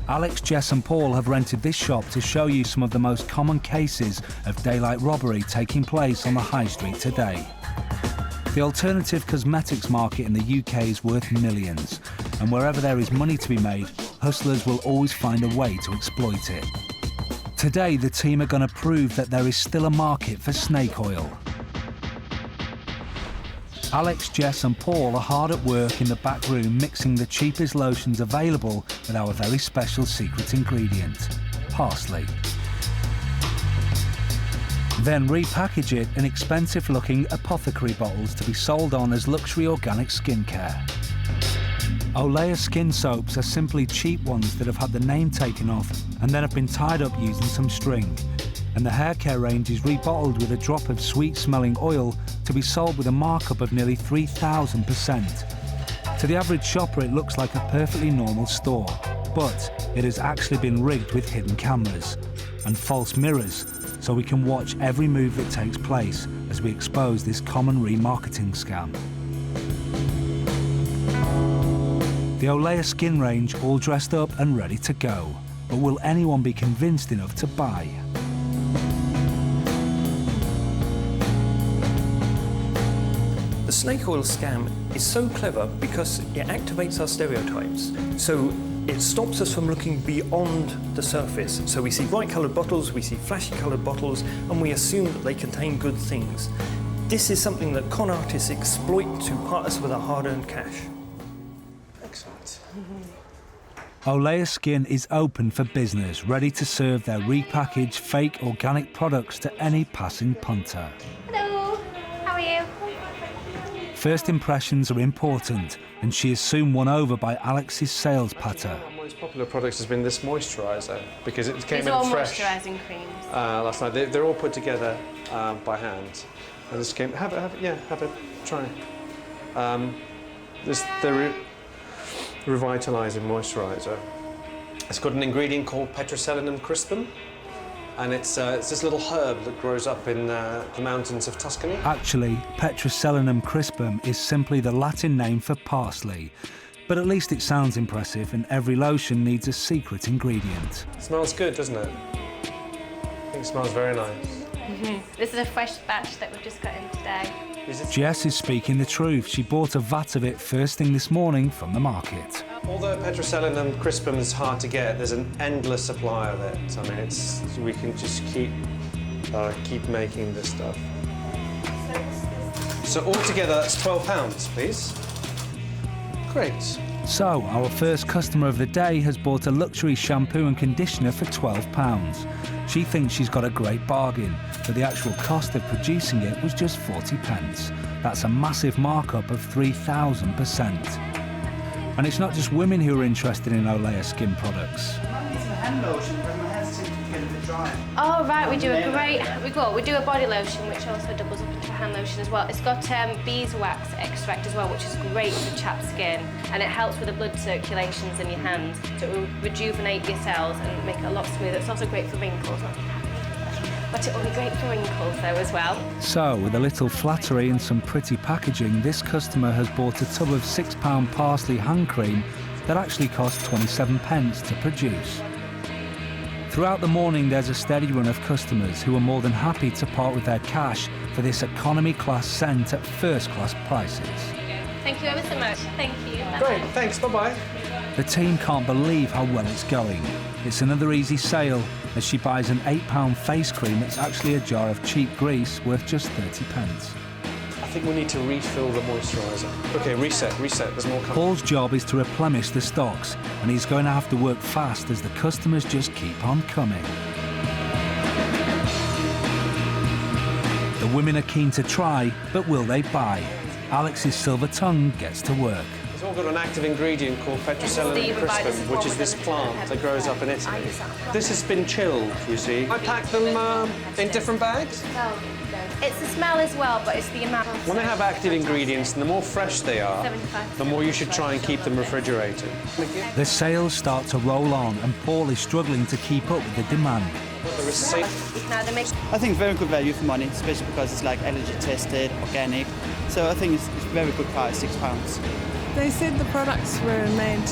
Alex, Jess and Paul have rented this shop to show you some of the most common cases of daylight robbery taking place on the high street today. The alternative cosmetics market in the UK is worth millions, and wherever there is money to be made, hustlers will always find a way to exploit it. Today, the team are going to prove that there is still a market for snake oil. Alex, Jess and Paul are hard at work in the back room mixing the cheapest lotions available with our very special secret ingredient, parsley. Then repackage it in expensive-looking apothecary bottles to be sold on as luxury organic skincare. Olea skin soaps are simply cheap ones that have had the name taken off and then have been tied up using some string. And the hair care range is rebottled with a drop of sweet-smelling oil to be sold with a markup of nearly 3,000%. To the average shopper, it looks like a perfectly normal store, but it has actually been rigged with hidden cameras and false mirrors, so we can watch every move that takes place as we expose this common remarketing scam. The Olea skin range all dressed up and ready to go, but will anyone be convinced enough to buy? The snake oil scam is so clever because it activates our stereotypes. So it stops us from looking beyond the surface. So we see bright-coloured bottles, we see flashy-coloured bottles, and we assume that they contain good things. This is something that con artists exploit to part us with our hard-earned cash. Excellent. Olea Skin is open for business, ready to serve their repackaged fake organic products to any passing punter. Hello, how are you? First impressions are important, and she is soon won over by Alex's sales patter. One of our most popular products has been this moisturiser, because it came These in are all fresh moisturising creams. last night. They're all put together by hand. And this came. Have a try. The revitalising moisturiser. It's got an ingredient called Petroselinum crispum, and it's this little herb that grows up in the mountains of Tuscany. Actually, Petroselinum crispum is simply the Latin name for parsley, but at least it sounds impressive, and every lotion needs a secret ingredient. It smells good, doesn't it? I think it smells very nice. This is a fresh batch that we've just got in today. Jess is speaking the truth. She bought a vat of it first thing this morning from the market. Although Petroselinum crispum is hard to get, there's an endless supply of it. I mean, we can just keep making this stuff. So altogether, that's £12, please. Great. So, our first customer of the day has bought a luxury shampoo and conditioner for £12. She thinks she's got a great bargain, but the actual cost of producing it was just 40p. That's a massive markup of 3,000%. And it's not just women who are interested in Olea skin products. Hand lotion, but my hands seem to get a bit dry. Oh right, we do a body lotion which also doubles up into a hand lotion as well. It's got beeswax extract as well, which is great for chapped skin, and it helps with the blood circulations in your hands, so it will rejuvenate your cells and make it a lot smoother. It's also great for wrinkles, but it will be great for wrinkles though as well. So, with a little flattery and some pretty packaging, this customer has bought a tub of £6 parsley hand cream that actually cost 27p to produce. Throughout the morning, there's a steady run of customers who are more than happy to part with their cash for this economy-class scent at first-class prices. Thank you ever so much. Thank you. Bye-bye. Great, thanks, bye-bye. The team can't believe how well it's going. It's another easy sale as she buys an £8 face cream that's actually a jar of cheap grease worth just 30p. I think we need to refill the moisturiser. Okay, reset, there's more coming. Paul's job is to replenish the stocks, and he's going to have to work fast as the customers just keep on coming. The women are keen to try, but will they buy? Alex's silver tongue gets to work. It's all got an active ingredient called Petroselinum crispum, which is this plant that grows up in Italy. This has been chilled, you see. I pack them in different bags. It's the smell as well, but it's the amount. When they have active ingredients, and the more fresh they are, the more you should try and keep them refrigerated. The sales start to roll on, and Paul is struggling to keep up with the demand. The receipt. I think very good value for money, especially because it's like allergy tested, organic. So I think it's very good price, £6. They said the products were made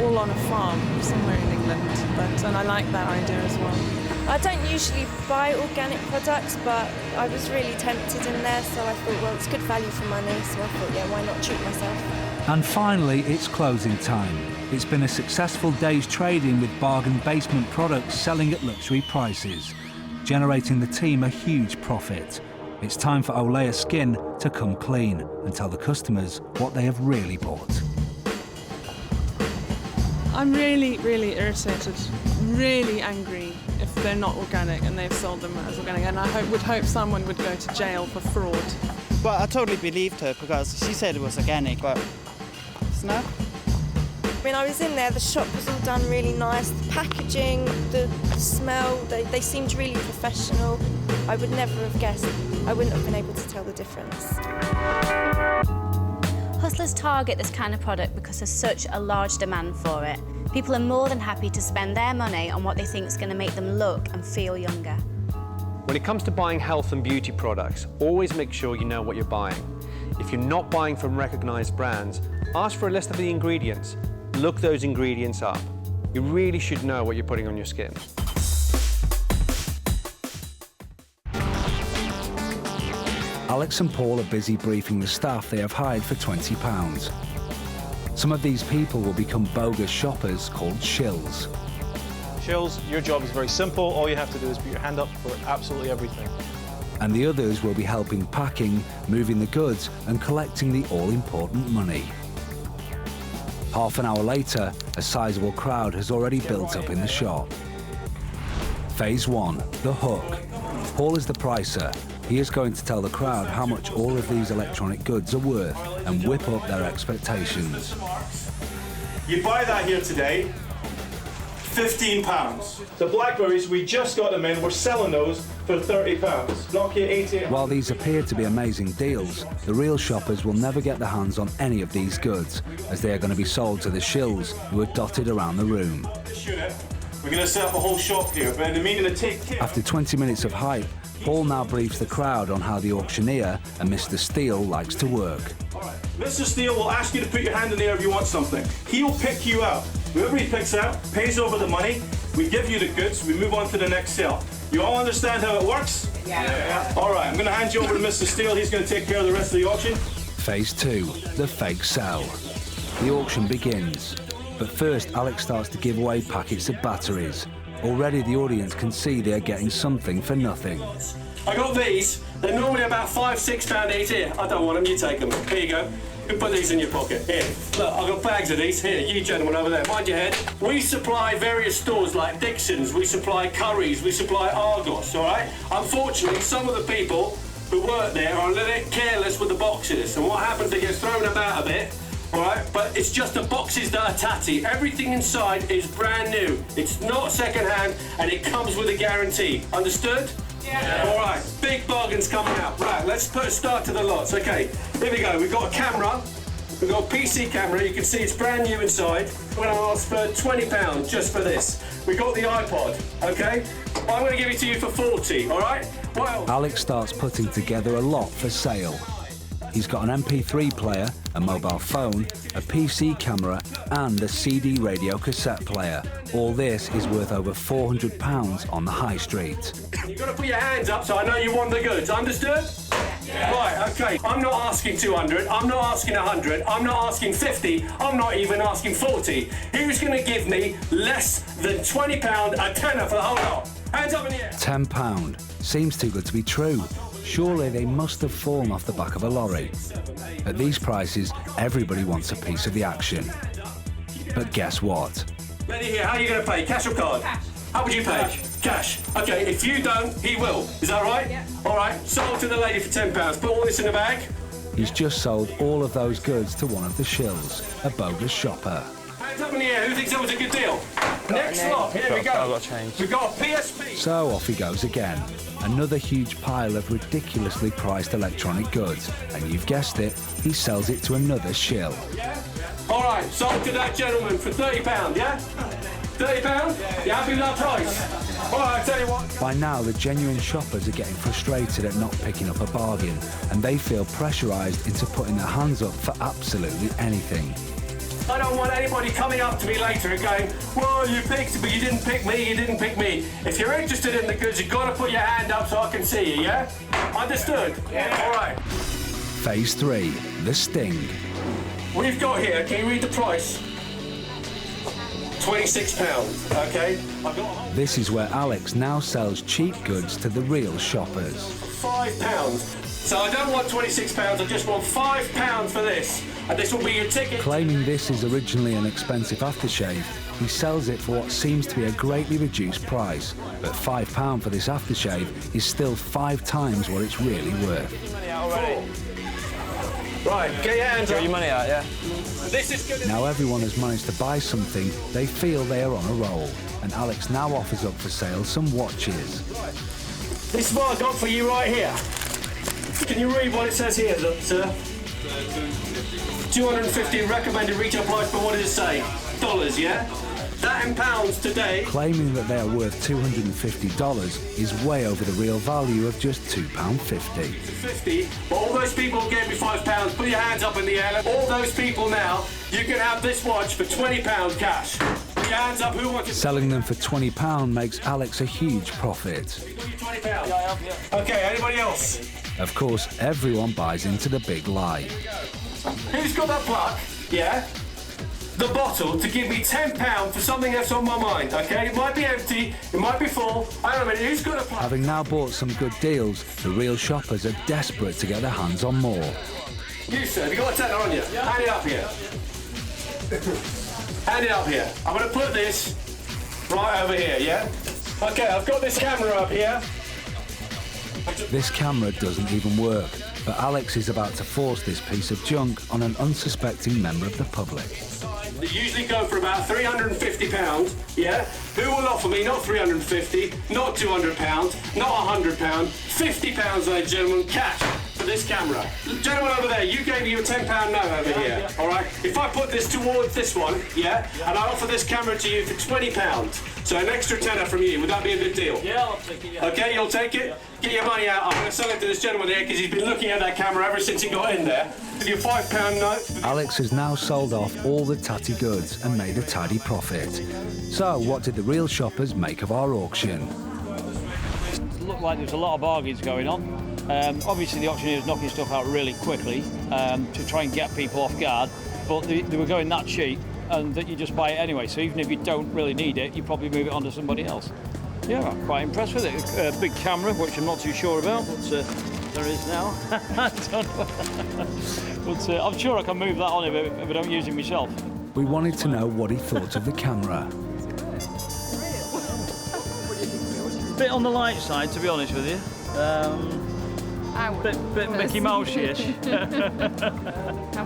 all on a farm somewhere in England, and I like that idea as well. I don't usually buy organic products, but I was really tempted in there, so I thought, well, it's good value for money, so I thought, yeah, why not treat myself? And finally, it's closing time. It's been a successful day's trading with bargain basement products selling at luxury prices, generating the team a huge profit. It's time for Olea Skin to come clean and tell the customers what they have really bought. I'm really, really irritated, really angry if they're not organic and they've sold them as organic, and I would hope someone would go to jail for fraud. But I totally believed her because she said it was organic, but it's not. I mean, I was in there, the shop was all done really nice, the packaging, the smell, they seemed really professional. I would never have guessed, I wouldn't have been able to tell the difference. Hustlers target this kind of product because there's such a large demand for it. People are more than happy to spend their money on what they think is going to make them look and feel younger. When it comes to buying health and beauty products, always make sure you know what you're buying. If you're not buying from recognised brands, ask for a list of the ingredients. Look those ingredients up. You really should know what you're putting on your skin. Alex and Paul are busy briefing the staff they have hired for £20. Some of these people will become bogus shoppers called shills. Shills, your job is very simple. All you have to do is put your hand up for absolutely everything. And the others will be helping packing, moving the goods and collecting the all-important money. Half an hour later, a sizable crowd has already built up in the shop. Phase 1, the hook. Paul is the pricer. He is going to tell the crowd how much all of these electronic goods are worth and whip up their expectations. You buy that here today, £15. The blackberries, we just got them in, we're selling those for £30. Nokia 88. While these appear to be amazing deals, the real shoppers will never get their hands on any of these goods, as they are going to be sold to the shills who are dotted around the room. We're going to set up a whole shop here, but in the meaning of take care. After 20 minutes of hype, Paul now briefs the crowd on how the auctioneer and Mr. Steele likes to work. All right. Mr. Steele will ask you to put your hand in the air if you want something. He'll pick you out. Whoever he picks out pays over the money, we give you the goods, we move on to the next sale. You all understand how it works? Yeah. All right, I'm going to hand you over to Mr. Steele. He's going to take care of the rest of the auction. Phase 2, the fake sell. The auction begins, but first Alex starts to give away packets of batteries. Already the audience can see they are getting something for nothing. I got these. They're normally about £5, £6 each. Here, I don't want them, you take them. Here you go. You put these in your pocket. Here, look, I've got bags of these. Here, you gentlemen over there, mind your head. We supply various stores like Dixon's, we supply Curry's, we supply Argos, all right? Unfortunately, some of the people who work there are a little bit careless with the boxes, and what happens, they get thrown about a bit. All right, but it's just the boxes that are tatty. Everything inside is brand new. It's not second-hand, and it comes with a guarantee. Understood? Yeah. All right, big bargains coming out. Right, let's put a start to the lots. Okay, here we go. We've got a camera. We've got a PC camera. You can see it's brand new inside. We're going to ask for £20 just for this. We've got the iPod, okay? Well, I'm going to give it to you for 40, all right? Well, Alex starts putting together a lot for sale. He's got an MP3 player, a mobile phone, a PC camera and a CD radio cassette player. All this is worth over £400 on the high street. You've got to put your hands up so I know you want the goods, understood? Yeah. Right, okay. I'm not asking 200, I'm not asking 100, I'm not asking 50, I'm not even asking 40. Who's going to give me less than £20, a tenner for the whole lot? Hands up in the air. £10. Seems too good to be true. Surely they must have fallen off the back of a lorry. At these prices, everybody wants a piece of the action. But guess what? Lady here, how are you going to pay? Cash or card? Cash. How would you pay? Cash. Okay, if you don't, he will. Is that right? Yeah. All right, sold to the lady for £10. Put all this in the bag. He's just sold all of those goods to one of the shills, a bogus shopper. Hands up in the air, who thinks that was a good deal? Next lot, here we go. We've got a PSP. So off he goes again. Another huge pile of ridiculously priced electronic goods. And you've guessed it, he sells it to another shill. Yeah? All right, sold to that gentleman for £30, yeah? £30? You happy with that price? All right, I tell you what. By now, the genuine shoppers are getting frustrated at not picking up a bargain, and they feel pressurised into putting their hands up for absolutely anything. I don't want anybody coming up to me later and going, well, you picked, but you didn't pick me, you didn't pick me. If you're interested in the goods, you've got to put your hand up so I can see you, yeah? Understood? Yeah. All right. Phase 3, the sting. We've got here, can you read the price? £26, okay? I've got This is where Alex now sells cheap goods to the real shoppers. £5. So I don't want £26, I just want £5 for this. And this will be your ticket. Claiming this is originally an expensive aftershave, he sells it for what seems to be a greatly reduced price. But £5 for this aftershave is still 5 times what it's really worth. Right, get your hands up. Get your money out, yeah? This is good. Now everyone has managed to buy something, they feel they are on a roll. And Alex now offers up for sale some watches. This is what I got for you right here. Can you read what it says here, sir? 250 recommended retail price, but what does it say? Dollars, yeah? That in pounds today. Claiming that they are worth $250 is way over the real value of just £2.50. 50, but all those people who gave me £5, put your hands up in the air. All those people now, you can have this watch for £20 cash. Put your hands up, who wants it? Selling them for £20 makes Alex a huge profit. £20. Okay, anybody else? Of course, everyone buys into the big lie. Who's got that plug? Yeah? The bottle to give me £10 for something that's on my mind, okay? It might be empty, it might be full. I don't know, who's got a plug? Having now bought some good deals, the real shoppers are desperate to get their hands on more. You, sir, have you got a tenner on you? Hand it up here. Hand it up here. I'm going to put this right over here, yeah? Okay, I've got this camera up here. This camera doesn't even work, but Alex is about to force this piece of junk on an unsuspecting member of the public. They usually go for about £350, yeah? Who will offer me not £350, not £200, not £100, £50, ladies and gentlemen, cash for this camera. Gentleman over there, you gave me your £10 note over here, all right? If I put this towards this one, yeah, and I offer this camera to you for £20, so an extra tenner from you, would that be a good deal? Yeah, I'll take it, yeah. Okay, you'll take it? Get your money out. I'm going to sell it to this gentleman there because he's been looking at that camera ever since he got in there. With your £5 note. Alex has now sold off all the tatty goods and made a tidy profit. So, what did the real shoppers make of our auction? It looked like there's a lot of bargains going on. Obviously, the auctioneer was knocking stuff out really quickly to try and get people off guard, but they were going that cheap and that you just buy it anyway. So even if you don't really need it, you probably move it on to somebody else. Yeah, I'm quite impressed with it. A big camera, which I'm not too sure about, but there is now. I don't know. But I'm sure I can move that on if I don't use it myself. We wanted to know what he thought of the camera. Bit on the light side, to be honest with you. Bit Mickey Mouse-ish.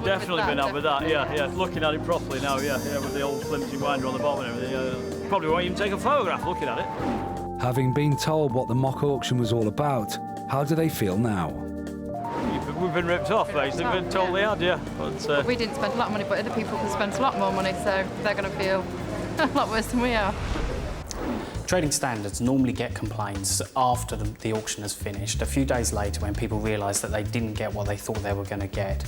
Definitely been out with that, yeah. Looking at it properly now, yeah, with the old flimsy winder on the bottom and everything. Probably won't even take a photograph looking at it. Having been told what the mock auction was all about, how do they feel now? We've been ripped off, they've been told they had, yeah. But we didn't spend a lot of money, but other people can spend a lot more money, so they're going to feel a lot worse than we are. Trading standards normally get complaints after the auction has finished, a few days later when people realise that they didn't get what they thought they were going to get.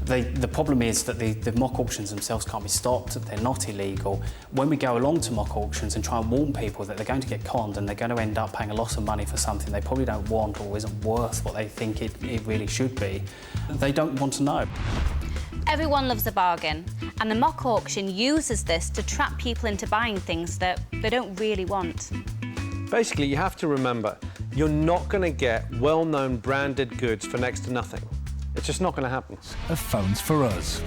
The problem is that the mock auctions themselves can't be stopped, they're not illegal. When we go along to mock auctions and try and warn people that they're going to get conned and they're going to end up paying a lot of money for something they probably don't want or isn't worth what they think it really should be, they don't want to know. Everyone loves a bargain, and the mock auction uses this to trap people into buying things that they don't really want. Basically, you have to remember, you're not going to get well-known branded goods for next to nothing. It's just not going to happen. Of phones for us.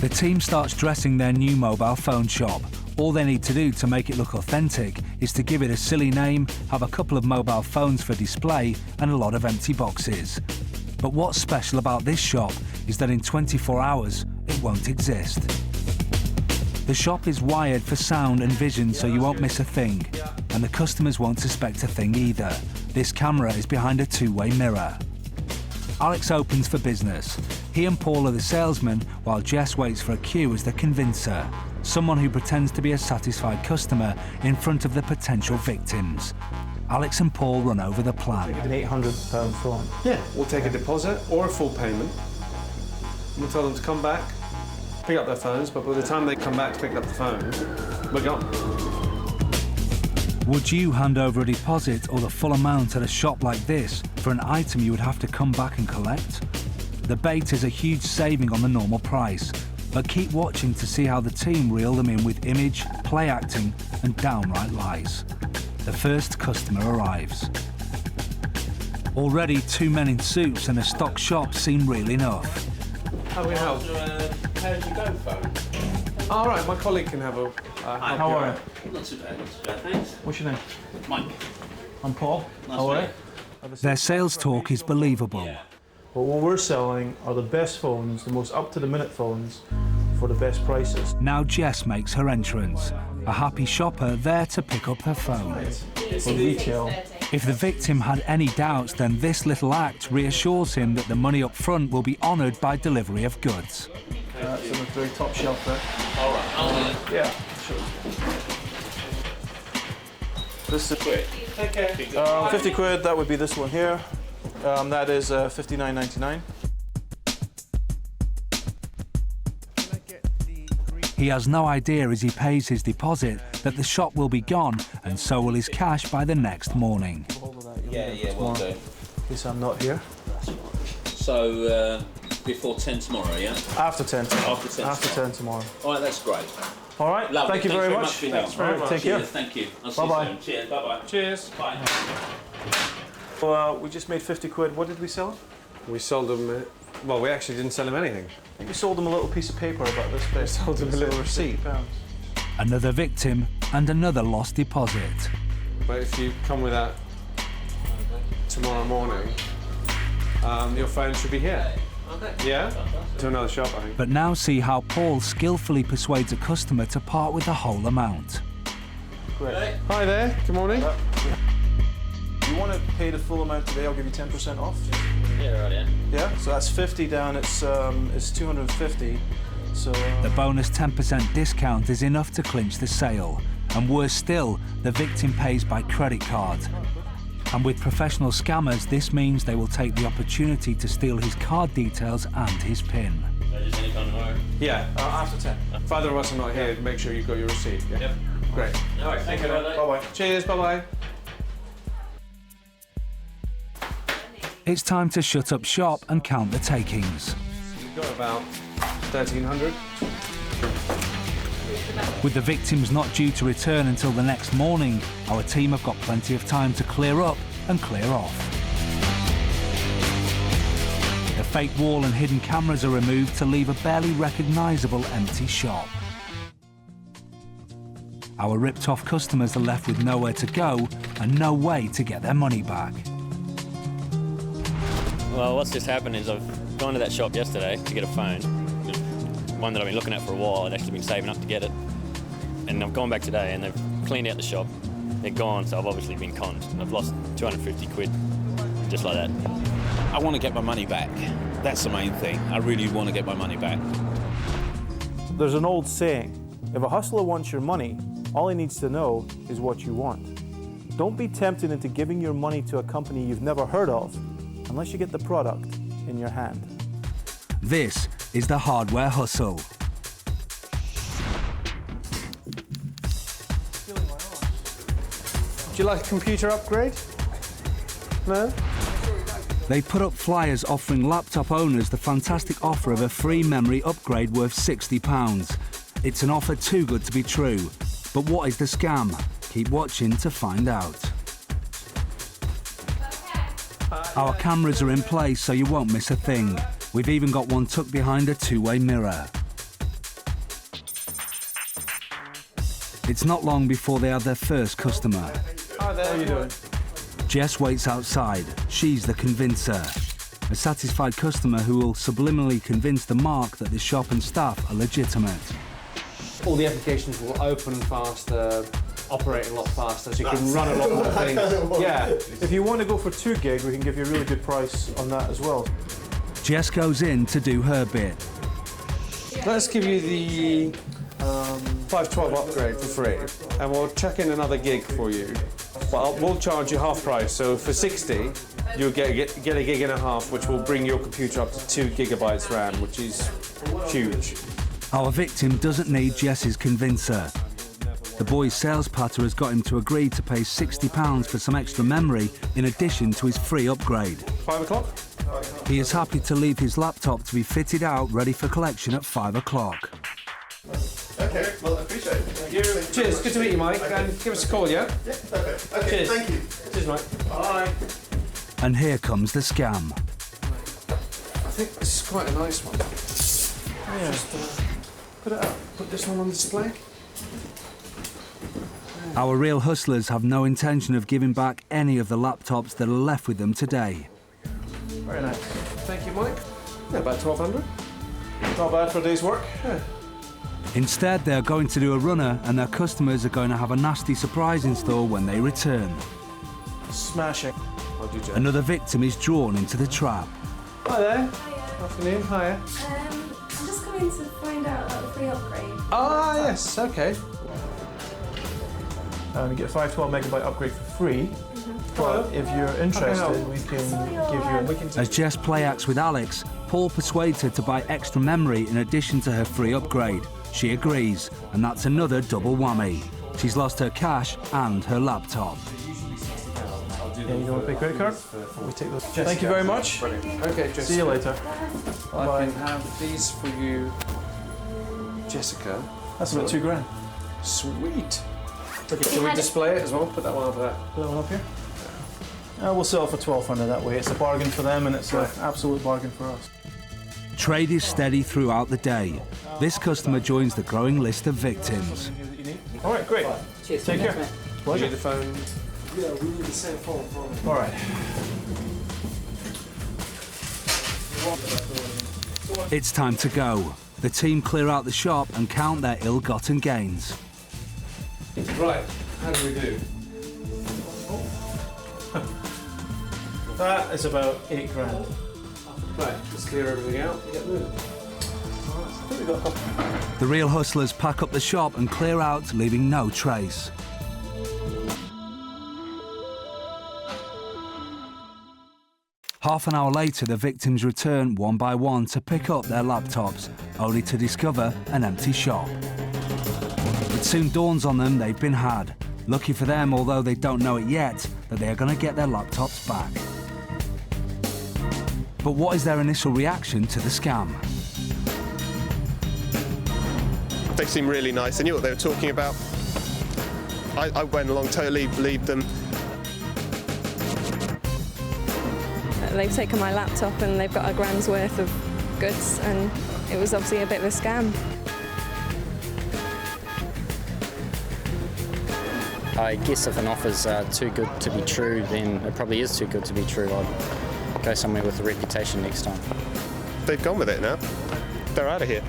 The team starts dressing their new mobile phone shop. All they need to do to make it look authentic is to give it a silly name, have a couple of mobile phones for display, and a lot of empty boxes. But what's special about this shop is that in 24 hours, it won't exist. The shop is wired for sound and vision, so you won't miss a thing. And the customers won't suspect a thing either. This camera is behind a two-way mirror. Alex opens for business. He and Paul are the salesmen, while Jess waits for a cue as the convincer. someone who pretends to be a satisfied customer in front of the potential victims. Alex and Paul run over the plan. An £800 phone. Yeah, we'll take a deposit or a full payment. We'll tell them to come back, pick up their phones, but by the time they come back to pick up the phones, we're gone. Would you hand over a deposit or the full amount at a shop like this for an item you would have to come back and collect? The bait is a huge saving on the normal price, but keep watching to see how the team reel them in with image, play acting and downright lies. The first customer arrives. Already 2 men in suits and a stock shop seem real enough. How can we help? How's your go phone? All right, my colleague can have a... How are you? Not too bad, thanks. What's your name? Mike. I'm Paul. Nice How are you? Their sales talk is believable. Well, what we're selling are the best phones, the most up-to-the-minute phones, for the best prices. Now Jess makes her entrance, a happy shopper there to pick up her phone. For retail. If the victim had any doubts, then this little act reassures him that the money up front will be honoured by delivery of goods. It's on the very top shelf there. All right. Yeah, sure. This is Quick. Take care. 50 quid, that would be this one here. That is $59.99. He has no idea as he pays his deposit that the shop will be gone and so will his cash by the next morning. Yeah, will do. In case I'm not here. So, before 10 tomorrow, yeah? After 10. After 10 After 10 tomorrow. All right, that's great. All right, Lovely. thank you very much. For your help. Thanks very much. Take care. Cheers, thank you. I'll see you Bye-bye. soon. Cheers, bye-bye. Cheers. Bye. Well, we just made 50 quid. What did we sell? We sold them... well, we actually didn't sell them anything. I think we sold them a little piece of paper about this bit. Sold them a little receipt. Another victim and another lost deposit. But if you come with that tomorrow morning, your phone should be here. Okay. Yeah? To another shop, I think. But now see how Paul skillfully persuades a customer to part with the whole amount. Great. Hi there, good morning. If you want to pay the full amount today, I'll give you 10% off. Yeah, right, yeah. Yeah, so that's 50 down, it's 250. So The bonus 10% discount is enough to clinch the sale. And worse still, the victim pays by credit card. And with professional scammers, this means they will take the opportunity to steal his card details and his PIN. Just any time tomorrow? Yeah, after 10. if either of us are not here, make sure you've got your receipt. Yeah? Yep. Great. All right, thank you. Bye-bye. Cheers, bye-bye. It's time to shut up shop and count the takings. You've got about 1,300. With the victims not due to return until the next morning, our team have got plenty of time to clear up and clear off. The fake wall and hidden cameras are removed to leave a barely recognisable empty shop. Our ripped-off customers are left with nowhere to go and no way to get their money back. Well, what's just happened is I've gone to that shop yesterday to get a phone. One that I've been looking at for a while. I'd actually been saving up to get it. And I've gone back today and they've cleaned out the shop. They're gone, so I've obviously been conned. I've lost 250 quid, just like that. I want to get my money back. That's the main thing. I really want to get my money back. There's an old saying, if a hustler wants your money, all he needs to know is what you want. Don't be tempted into giving your money to a company you've never heard of unless you get the product in your hand. This is the hardware hustle. Would you like a computer upgrade? No? They put up flyers offering laptop owners the fantastic offer of a free memory upgrade worth £60. It's an offer too good to be true. But what is the scam? Keep watching to find out. Our cameras are in place so you won't miss a thing. We've even got one tucked behind a two-way mirror. It's not long before they have their first customer. Hi there, how are you doing? Jess waits outside. She's the convincer. A satisfied customer who will subliminally convince the mark that the shop and staff are legitimate. All the applications will open faster, operate a lot faster, so you can run a lot more things. Yeah, if you want to go for 2 gig, we can give you a really good price on that as well. Jess goes in to do her bit. Let's give you the 512 upgrade for free, and we'll chuck in another gig for you. But we'll charge you half price, so for 60, you'll get a gig and a half, which will bring your computer up to 2 gigabytes RAM, which is huge. Our victim doesn't need Jess's convincer. The boy's sales patter has got him to agree to pay £60 for some extra memory in addition to his free upgrade. 5 o'clock? He is happy to leave his laptop to be fitted out, ready for collection at 5 o'clock. Okay, well, I appreciate it. Thank you. Cheers, good to meet you, Mike, and give us a call, yeah? Yeah, perfect. Okay, cheers. thank you. Cheers, Mike. Bye. And here comes the scam. I think this is quite a nice one. Yeah. Just put it up. Put this one on display. Our real hustlers have no intention of giving back any of the laptops that are left with them today. Very nice. Thank you, Mike. Yeah, about 1,200. Not bad for a day's work. Yeah. Instead, they are going to do a runner, and their customers are going to have a nasty surprise in store when they return. Smashing. Another victim is drawn into the trap. Hi there. Hiya. Afternoon, hiya. I'm just coming to find out about the free upgrade. Ah, yes, okay. You get a 512 megabyte upgrade for free. But if you're interested, we can give you As Jess play acts with Alex, Paul persuades her to buy extra memory in addition to her free upgrade. She agrees, and that's another double whammy. She's lost her cash and her laptop. Yeah, you don't want to pay credit card? We take those. Jessica. Thank you very much. Brilliant. Okay, Jessica. See you later. I can have these for you, Jessica. That's about $2,000. Sweet. Okay, can we display it as well? Put that one up there. Put that one up here? We'll sell it for $1,200 that way. It's a bargain for them and it's an absolute bargain for us. Trade is steady throughout the day. This customer joins the growing list of victims. All right, great. Cheers. Take care. Pleasure. The phone. Yeah, we need the same phone. All right. It's time to go. The team clear out the shop and count their ill-gotten gains. Right, how do we do? That is about $8,000. Right, let's clear everything out. The real hustlers pack up the shop and clear out, leaving no trace. Half an hour later, the victims return one by one to pick up their laptops, only to discover an empty shop. It soon dawns on them they've been had. Lucky for them, although they don't know it yet, that they are going to get their laptops back. But what is their initial reaction to the scam? They seem really nice. I knew what they were talking about. I went along, totally believed them. They've taken my laptop and they've got $1,000's worth of goods, and it was obviously a bit of a scam. I guess if an offer's too good to be true, then it probably is too good to be true. I'd go somewhere with a reputation next time. They've gone with it now. They're out of here.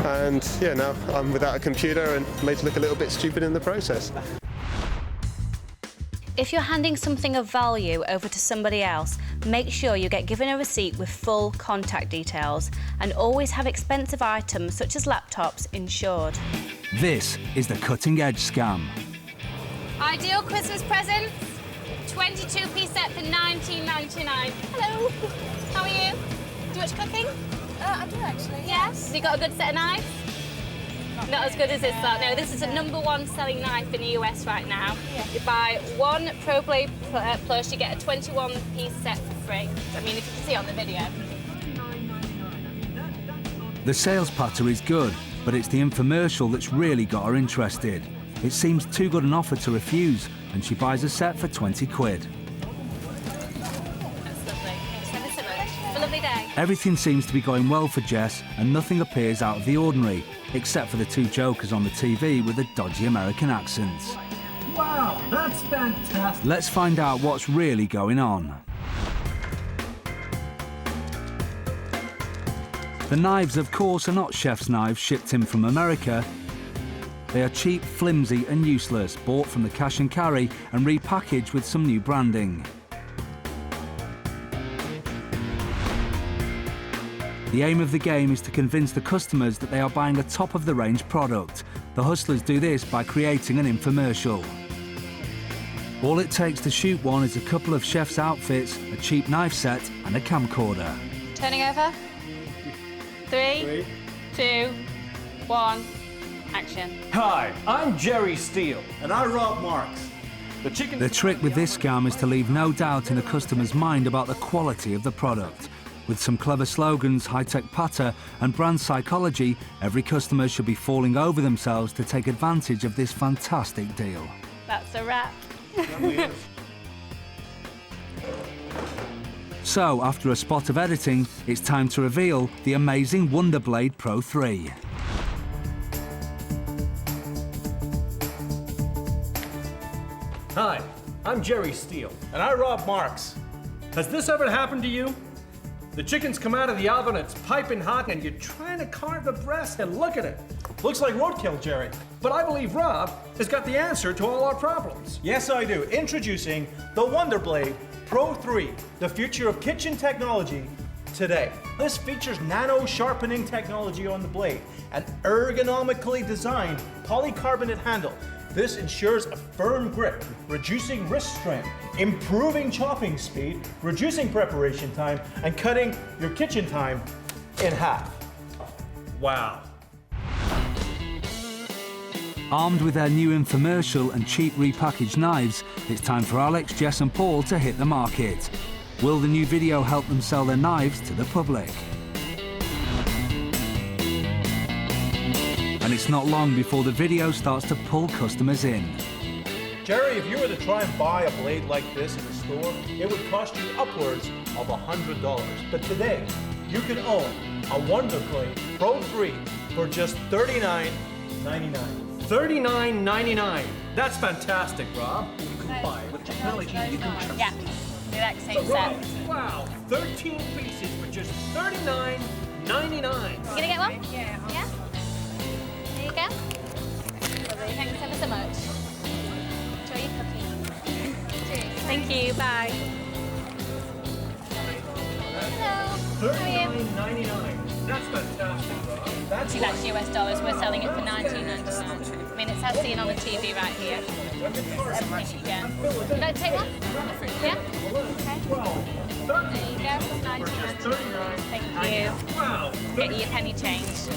And yeah, now I'm without a computer and made to look a little bit stupid in the process. If you're handing something of value over to somebody else, make sure you get given a receipt with full contact details, and always have expensive items such as laptops insured. This is the cutting edge scam. Ideal Christmas presents, 22p set for $19.99. Hello, how are you? Do much cooking? I do actually. Yes. Have you got a good set of knives? Not as good as this though. No, this is a #1 selling knife in the US right now. Yeah. You buy one Pro Blade Plus, you get a 21-piece set for free. I mean, if you can see on the video. The sales patter is good, but it's the infomercial that's really got her interested. It seems too good an offer to refuse, and she buys a set for 20 quid. That's lovely. Thanks ever so much. Have a lovely day. Everything seems to be going well for Jess, and nothing appears out of the ordinary, except for the two jokers on the TV with the dodgy American accents. Wow, that's fantastic. Let's find out what's really going on. The knives, of course, are not chef's knives shipped in from America. They are cheap, flimsy and useless, bought from the cash and carry and repackaged with some new branding. The aim of the game is to convince the customers that they are buying a top-of-the-range product, The hustlers do this by creating an infomercial. All it takes to shoot one is a couple of chef's outfits, a cheap knife set and a camcorder. Turning over. 3, 2, 1, action. Hi, I'm Jerry Steele. And I'm Rob Marks. The trick with this scam is to leave no doubt in a customer's mind about the quality of the product. With some clever slogans, high-tech patter and brand psychology, every customer should be falling over themselves to take advantage of this fantastic deal. That's a wrap. So, after a spot of editing, it's time to reveal the amazing Wonderblade Pro 3. Hi, I'm Jerry Steele. And I'm Rob Marks. Has this ever happened to you? The chicken's come out of the oven, it's piping hot, and you're trying to carve the breast, and look at it. Looks like roadkill, Jerry. But I believe Rob has got the answer to all our problems. Yes, I do. Introducing the Wonderblade Pro 3, the future of kitchen technology today. This features nano sharpening technology on the blade, an ergonomically designed polycarbonate handle. This ensures a firm grip, reducing wrist strain, improving chopping speed, reducing preparation time, and cutting your kitchen time in half. Wow. Armed with their new infomercial and cheap repackaged knives, it's time for Alex, Jess and Paul to hit the market. Will the new video help them sell their knives to the public? And it's not long before the video starts to pull customers in. Jerry, if you were to try and buy a blade like this in a store, it would cost you upwards of $100. But today, you can own a Wonderblade Pro 3 for just $39.99. $39.99. That's fantastic, Rob. You can buy it with technology you can trust. Yeah, the exact same So, Rob, set. wow, 13 pieces for just $39.99. You gonna get one? Yeah. Yeah? There you go. Lovely, thanks ever so much. Enjoy your cooking. Cheers. Thank you, bye. Hello, how are you? $39.99. That's fantastic, Rob. That's That's US dollars, we're selling it for $19.99. I mean, it's as seen on the TV right here. Everything, yeah. Would you like to take one? Yeah? Okay. There you go, $19.99. Thank you. Wow. Get you your penny change.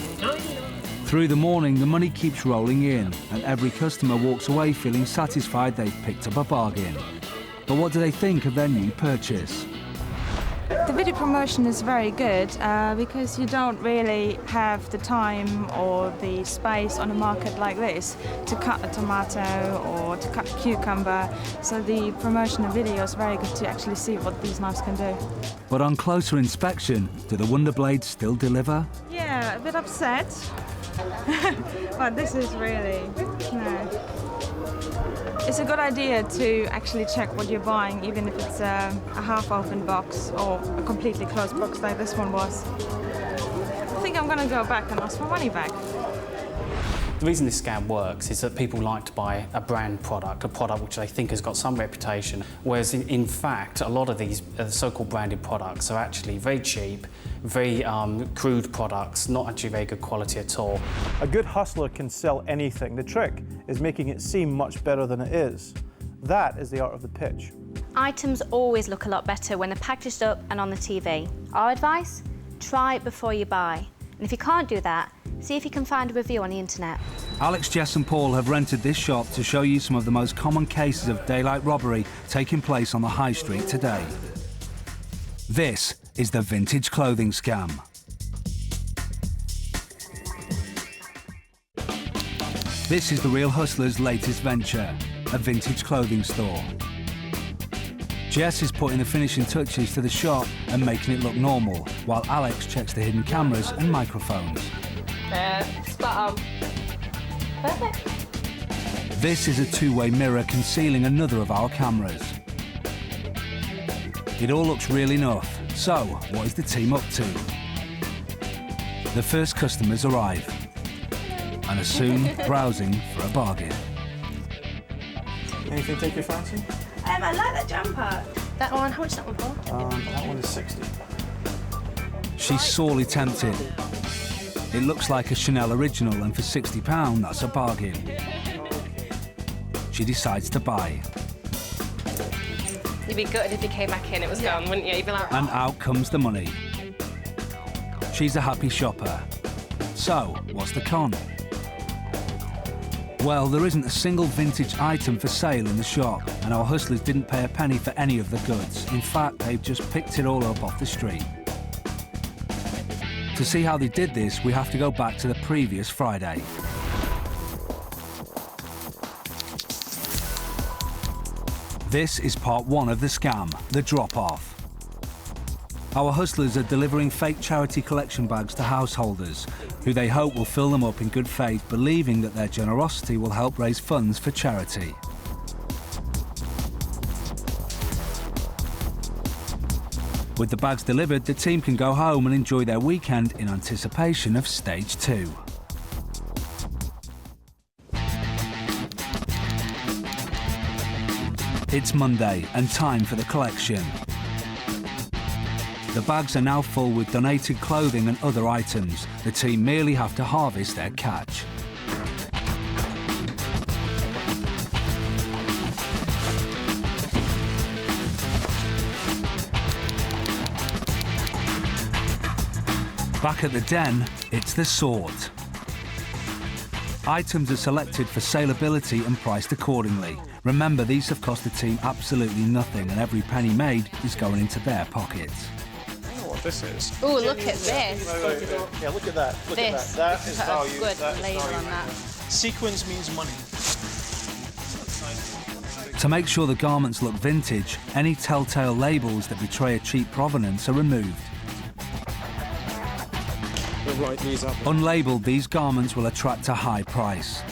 Through the morning, the money keeps rolling in, and every customer walks away feeling satisfied they've picked up a bargain. But what do they think of their new purchase? The video promotion is very good because you don't really have the time or the space on a market like this to cut a tomato or to cut a cucumber. So the promotional video is very good to actually see what these knives can do. But on closer inspection, do the Wonderblades still deliver? Yeah, a bit upset. But this is really, no. It's a good idea to actually check what you're buying, even if it's a half-open box or a completely closed box like this one was. I think I'm going to go back and ask for money back. The reason this scam works is that people like to buy a brand product, a product which they think has got some reputation, whereas in fact a lot of these so-called branded products are actually very cheap, very crude products, not actually very good quality at all. A good hustler can sell anything. The trick is making it seem much better than it is. That is the art of the pitch. Items always look a lot better when they're packaged up and on the TV. Our advice? Try it before you buy. And if you can't do that, see if you can find a review on the internet. Alex, Jess and Paul have rented this shop to show you some of the most common cases of daylight robbery taking place on the high street today. This is the vintage clothing scam. This is the Real Hustler's latest venture, a vintage clothing store. Jess is putting the finishing touches to the shop and making it look normal, while Alex checks the hidden cameras and microphones. Spot on. Perfect. This is a two-way mirror concealing another of our cameras. It all looks real enough, so what is the team up to? The first customers arrive and are soon browsing for a bargain. Anything take your fancy? I like that jumper. That one, how much is that one for? That one is 60. She's sorely tempted. It looks like a Chanel original, and for £60, that's a bargain. She decides to buy. You'd be gutted if you came back in, it was gone, wouldn't you? You'd be like, oh. And out comes the money. She's a happy shopper. So, what's the con? Well, there isn't a single vintage item for sale in the shop, and our hustlers didn't pay a penny for any of the goods. In fact, they've just picked it all up off the street. To see how they did this, we have to go back to the previous Friday. This is part one of the scam, the drop-off. Our hustlers are delivering fake charity collection bags to householders, who they hope will fill them up in good faith, believing that their generosity will help raise funds for charity. With the bags delivered, the team can go home and enjoy their weekend in anticipation of stage 2. It's Monday and time for the collection. The bags are now full with donated clothing and other items. The team merely have to harvest their catch. Back at the den, it's the sort. Items are selected for saleability and priced accordingly. Remember, these have cost the team absolutely nothing, and every penny made is going into their pockets. This is. Oh, look at this. Yeah, look at that. Look at This. that. That is Put a value. good That is label value on right that. there. Sequins means money. To make sure the garments look vintage, any telltale labels that betray a cheap provenance are removed. We'll write these up. Unlabelled, these garments will attract a high price.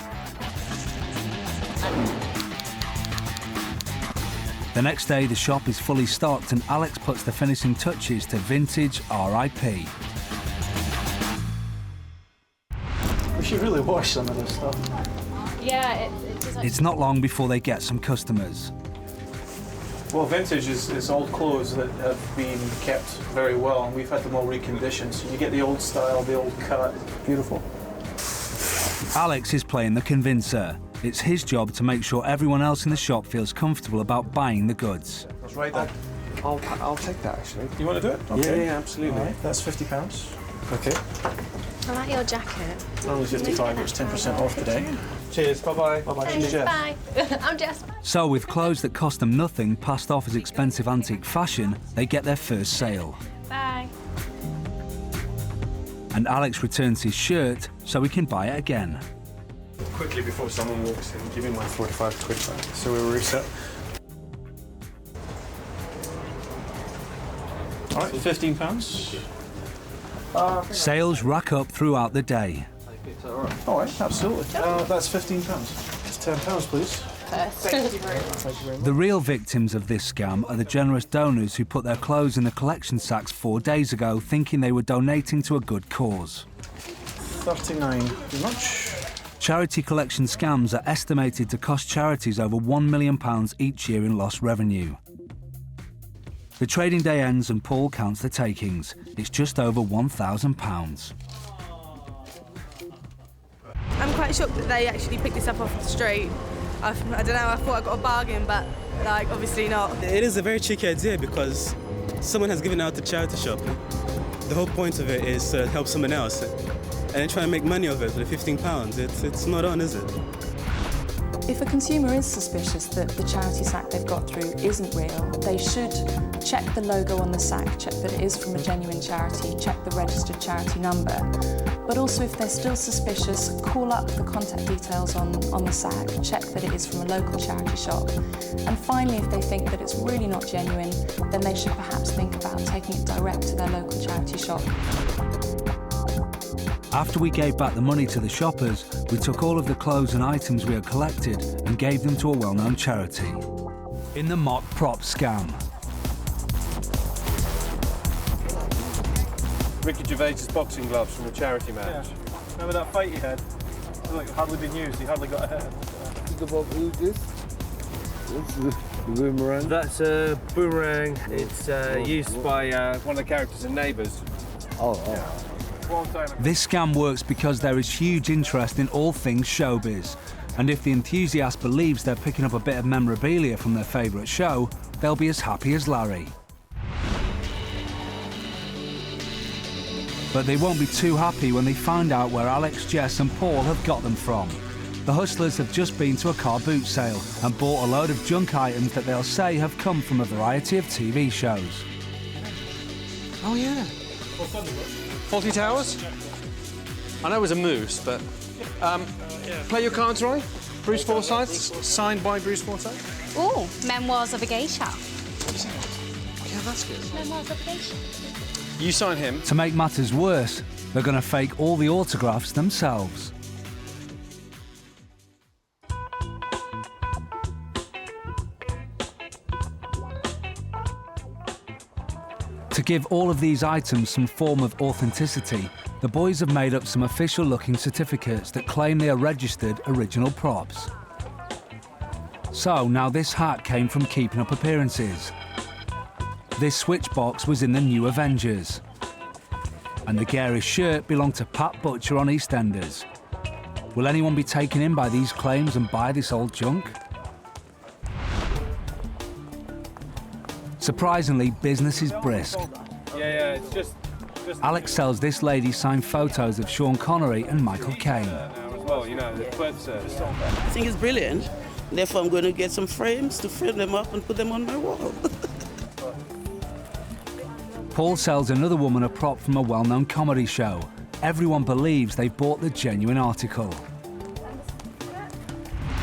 The next day, the shop is fully stocked and Alex puts the finishing touches to vintage RIP. We should really wash some of this stuff. Yeah, it does. It's not long before they get some customers. Well, vintage is old clothes that have been kept very well, and we've had them all reconditioned. So you get the old style, the old cut. Beautiful. Alex is playing the convincer. It's his job to make sure everyone else in the shop feels comfortable about buying the goods. That's right there. I'll take that, actually. You want to do it? Okay. Yeah, absolutely. All right, that's £50. Okay. I like your jacket. Only 55, it's 10% off today. Cheers, bye-bye. Bye-bye. Thanks, bye. I'm Jess. So with clothes that cost them nothing passed off as expensive antique fashion, they get their first sale. Bye. And Alex returns his shirt so he can buy it again. Quickly before someone walks in, give me my 45 quid back. So we'll reset. All right, £15. Sales rack up throughout the day. All right, absolutely. That's £15. It's £10, please. Thank you very much. The real victims of this scam are the generous donors who put their clothes in the collection sacks 4 days ago, thinking they were donating to a good cause. 39. Very much. Charity collection scams are estimated to cost charities over £1 million each year in lost revenue. The trading day ends and Paul counts the takings. It's just over £1,000. I'm quite shocked that they actually picked this up off the street. I don't know, I thought I got a bargain, but like obviously not. It is a very cheeky idea because someone has given out the charity shop. The whole point of it is to help someone else. And then try and make money of it for £15. It's not on, is it? If a consumer is suspicious that the charity sack they've got through isn't real, they should check the logo on the sack, check that it is from a genuine charity, check the registered charity number. But also if they're still suspicious, call up the contact details on the sack, check that it is from a local charity shop. And finally, if they think that it's really not genuine, then they should perhaps think about taking it direct to their local charity shop. After we gave back the money to the shoppers, we took all of the clothes and items we had collected and gave them to a well-known charity. In the mock prop scam. Ricky Gervais's boxing gloves from a charity match. Yeah. Remember that fight he had? It's like hardly been used, he hardly got a hit. Think about who's this? What's the boomerang? That's a boomerang. It's used by one of the characters in Neighbours. Oh. This scam works because there is huge interest in all things showbiz, and if the enthusiast believes they're picking up a bit of memorabilia from their favourite show, they'll be as happy as Larry. But they won't be too happy when they find out where Alex, Jess and Paul have got them from. The hustlers have just been to a car boot sale and bought a load of junk items that they'll say have come from a variety of TV shows. Oh, yeah. Faulty Towers? I know it was a moose, but... play your cards right. Bruce Forsyth, signed by Bruce Forsyth. Oh, Memoirs of a Geisha. Yeah, that's good. Memoirs of a Geisha. You sign him. To make matters worse, they're going to fake all the autographs themselves. To give all of these items some form of authenticity, the boys have made up some official-looking certificates that claim they are registered original props. So now this hat came from Keeping Up Appearances. This switch box was in the New Avengers. And the garish shirt belonged to Pat Butcher on EastEnders. Will anyone be taken in by these claims and buy this old junk? Surprisingly, business is brisk. Yeah, it's just Alex sells this lady signed photos of Sean Connery and Michael Caine. as well, you know, the clips are... I think it's brilliant. Therefore, I'm going to get some frames to frame them up and put them on my wall. Paul sells another woman a prop from a well-known comedy show. Everyone believes they've bought the genuine article.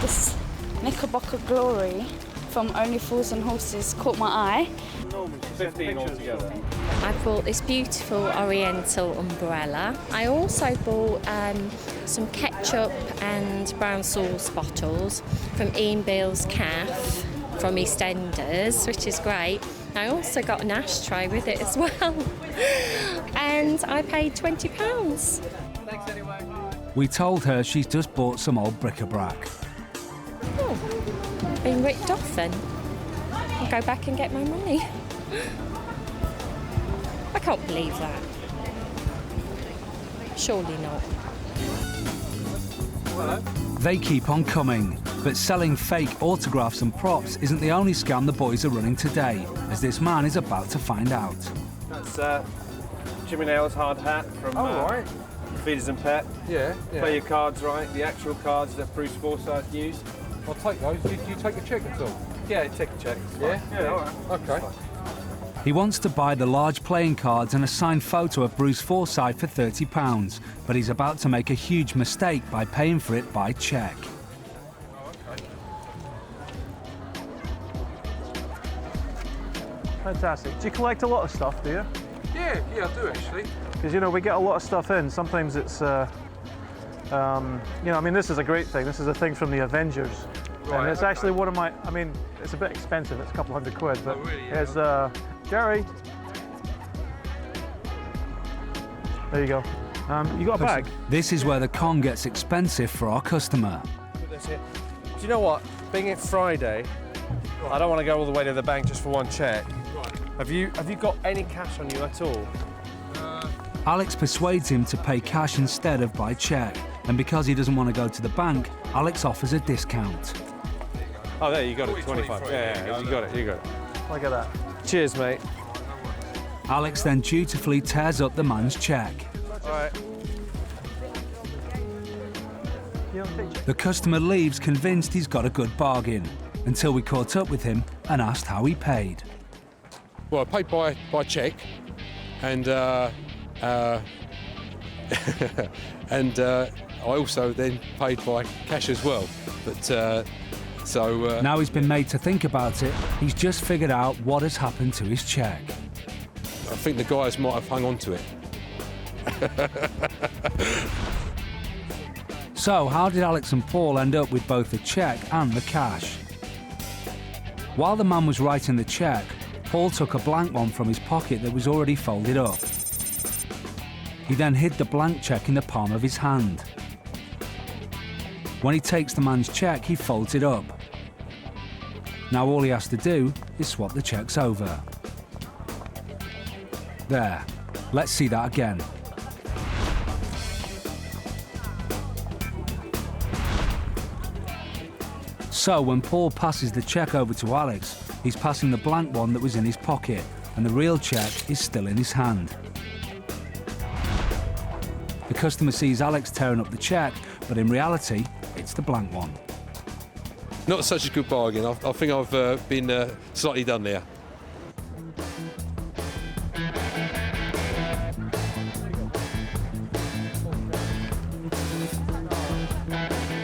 This Knickerbocker Glory from Only Fools and Horses caught my eye. 15 altogether. I bought this beautiful oriental umbrella. I also bought some ketchup and brown sauce bottles from Ian Beale's Cafe from EastEnders, which is great. I also got an ashtray with it as well. And I paid £20. Thanks anyway. We told her she's just bought some old bric-a-brac. Oh, been ripped off then. I'll go back and get my money. I can't believe that. Surely not. They keep on coming, but selling fake autographs and props isn't the only scam the boys are running today, as this man is about to find out. That's Jimmy Nail's hard hat from right. Feeders and Pet. Yeah. Play your cards right, the actual cards that Bruce Forsyth used. I'll take those. Do you take a check at all? Yeah, take a check. Yeah? Yeah, all right. Okay. He wants to buy the large playing cards and a signed photo of Bruce Forsyth for £30, but he's about to make a huge mistake by paying for it by cheque. Fantastic. Do you collect a lot of stuff, do you? Yeah, I do actually. Because, you know, we get a lot of stuff in. Sometimes it's, you know, I mean, this is a great thing. This is a thing from the Avengers. Right, and it's actually one of my, I mean, it's a bit expensive. It's a couple £100, but really? Yeah. it's, Gary. There you go. You got a bag? This is where the con gets expensive for our customer. Put this here. Do you know what? Being it Friday, I don't want to go all the way to the bank just for one check. Right. Have you got any cash on you at all? Alex persuades him to pay cash instead of by cheque, and because he doesn't want to go to the bank, Alex offers a discount. Oh, there, you got it, 25. Yeah, you got it. Look at that. Cheers, mate. Alex then dutifully tears up the man's cheque. All right. The customer leaves convinced he's got a good bargain, until we caught up with him and asked how he paid. Well, I paid by cheque, and and I also then paid by cash as well. But now he's been made to think about it, he's just figured out what has happened to his cheque. I think the guys might have hung on to it. So how did Alex and Paul end up with both the cheque and the cash? While the man was writing the cheque, Paul took a blank one from his pocket that was already folded up. He then hid the blank cheque in the palm of his hand. When he takes the man's cheque, he folds it up. Now all he has to do is swap the cheques over. There. Let's see that again. So when Paul passes the cheque over to Alex, he's passing the blank one that was in his pocket, and the real cheque is still in his hand. The customer sees Alex tearing up the cheque, but in reality, it's the blank one. Not such a good bargain. I think I've been slightly done there.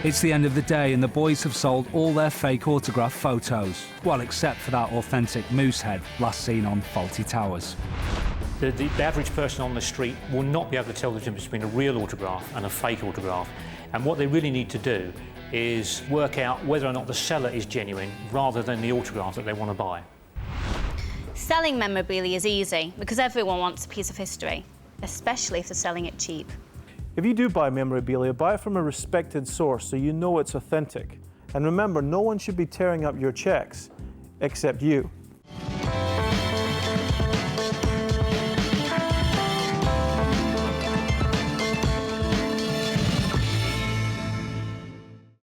It's the end of the day and the boys have sold all their fake autograph photos. Well, except for that authentic moose head last seen on Faulty Towers. The average person on the street will not be able to tell the difference between a real autograph and a fake autograph. And what they really need to do is work out whether or not the seller is genuine rather than the autograph that they want to buy. Selling memorabilia is easy because everyone wants a piece of history, especially if they're selling it cheap. If you do buy memorabilia, buy it from a respected source so you know it's authentic. And remember, no one should be tearing up your checks except you.